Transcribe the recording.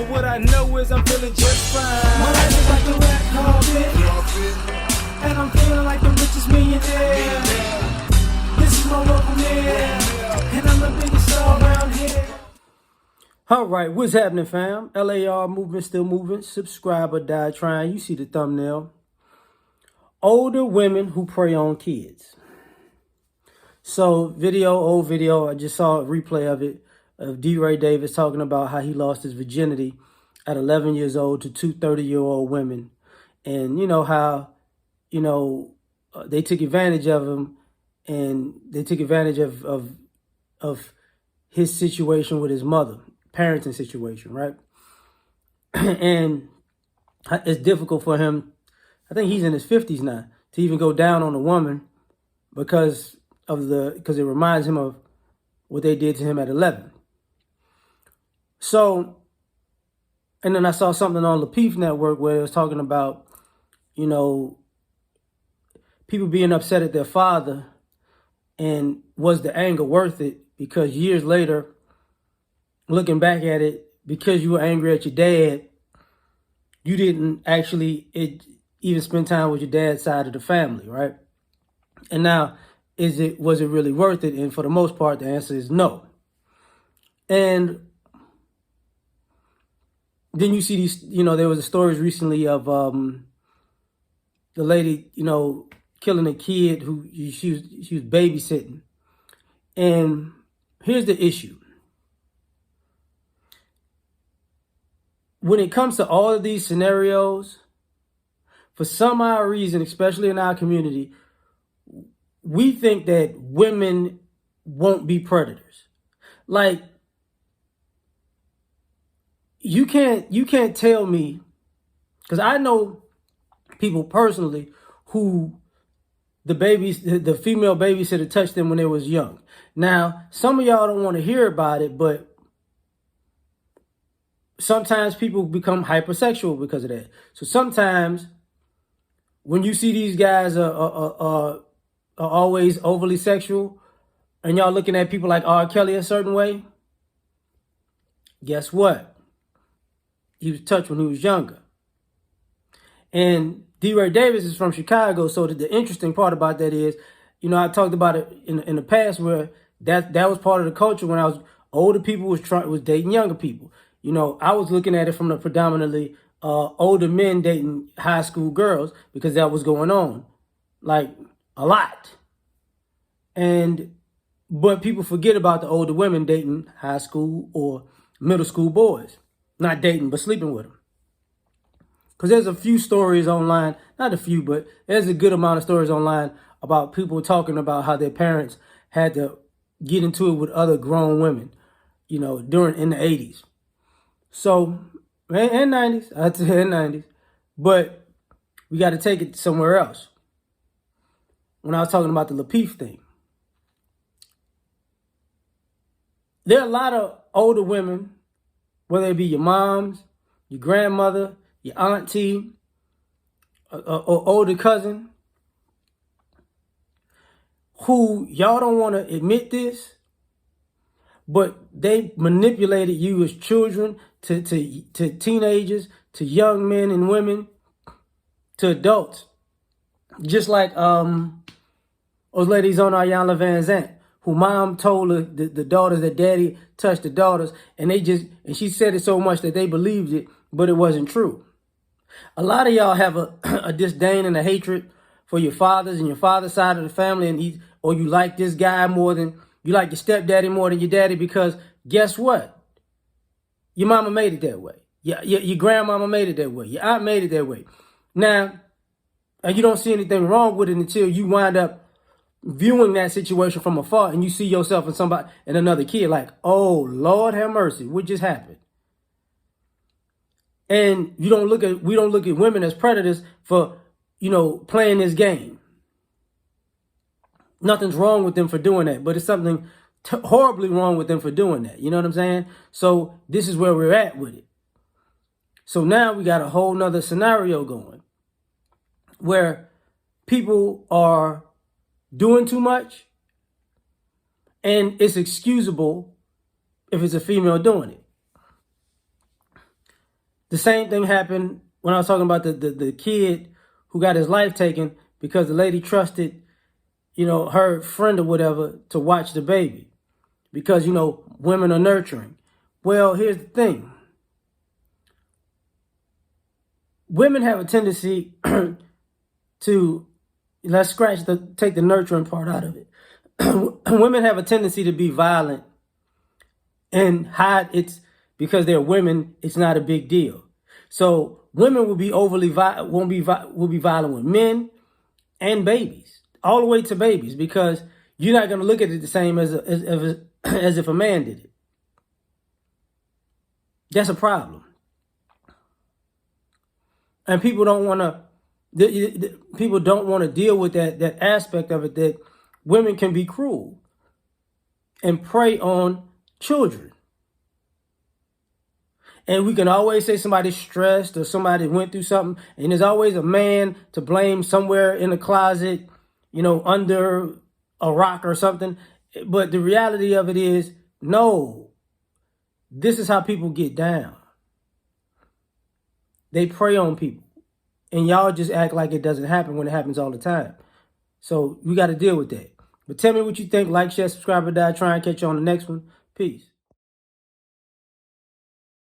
But what I know is I'm feeling just fine. My life is like a red carpet, and I'm feeling like the richest millionaire. This is my local mayor, and I'm the biggest star around here. All right, what's happening, fam? L.A.R. movement, still moving. Subscribe or die trying. You see the thumbnail. Older women who prey on kids. So, old video, I just saw a replay of it, of D. Davis talking about how he lost his virginity at 11 years old to two 30-year-old women. And you know how, they took advantage of him, and they took advantage of his situation with his mother, parenting situation, right? And it's difficult for him. I think he's in his 50s now to even go down on a woman because it reminds him of what they did to him at 11. So, and then I saw something on the Network where it was talking about, people being upset at their father, and was the anger worth it? Because years later, looking back at it, because you were angry at your dad, you didn't actually even spend time with your dad's side of the family, right? And now, was it really worth it? And for the most part, the answer is no. And then you see these, there was stories recently of the lady, killing a kid who she was babysitting. And here's the issue. When it comes to all of these scenarios, for some odd reason, especially in our community, we think that women won't be predators. Like, you can't tell me, because I know people personally who the female babysitter touched them when they was young. Now, some of y'all don't want to hear about it, but sometimes people become hypersexual because of that. So sometimes when you see these guys are always overly sexual, and y'all looking at people like R. Kelly a certain way, guess what? He was touched when he was younger. And D. Davis is from Chicago, so the interesting part about that is, I talked about it in the past where that was part of the culture when older people was dating younger people. I was looking at it from the predominantly older men dating high school girls because that was going on, like a lot. But people forget about the older women dating high school or middle school boys, not dating but sleeping with them. Because there's a few stories online, not a few, but there's a good amount of stories online about people talking about how their parents had to get into it with other grown women, in the 80s. So, and 90s, I'd say 90s. But we got to take it somewhere else. When I was talking about the Lapeef thing, there are a lot of older women, whether it be your moms, your grandmother, your auntie, or older cousin, who y'all don't want to admit this, but they manipulated you as children to teenagers, to young men and women, to adults. Just like those ladies on Ayanna Van Zant, who mom told her, the daughters that daddy touched the daughters, and she said it so much that they believed it, but it wasn't true. A lot of y'all have a disdain and a hatred for your fathers and your father's side of the family, or you like this guy more than you like your stepdaddy more than your daddy, because guess what? Your mama made it that way. Your grandmama made it that way. Your aunt made it that way. Now, you don't see anything wrong with it until you wind up viewing that situation from afar and you see yourself and another kid like, oh, Lord have mercy, what just happened? And we don't look at women as predators for, playing this game. Nothing's wrong with them for doing that, but it's something horribly wrong with them for doing that. You know what I'm saying? So this is where we're at with it. So now we got a whole nother scenario going where people are doing too much, and it's excusable if it's a female doing it. The same thing happened when I was talking about the kid who got his life taken because the lady trusted, her friend or whatever to watch the baby because, women are nurturing. Well, here's the thing. Women have a tendency to, take the nurturing part out of it. Women have a tendency to be violent and hide because they're women, it's not a big deal. So women will be will be violent with men and babies, all the way to babies, because you're not going to look at it the same as if a man did it. That's a problem. And people don't want to deal with that aspect of it, that women can be cruel and prey on children. And we can always say somebody's stressed or somebody went through something, and there's always a man to blame somewhere in the closet, under a rock or something. But the reality of it is, no, this is how people get down. They prey on people. And y'all just act like it doesn't happen when it happens all the time. So we got to deal with that. But tell me what you think. Like, share, subscribe, or die. Try and catch you on the next one. Peace.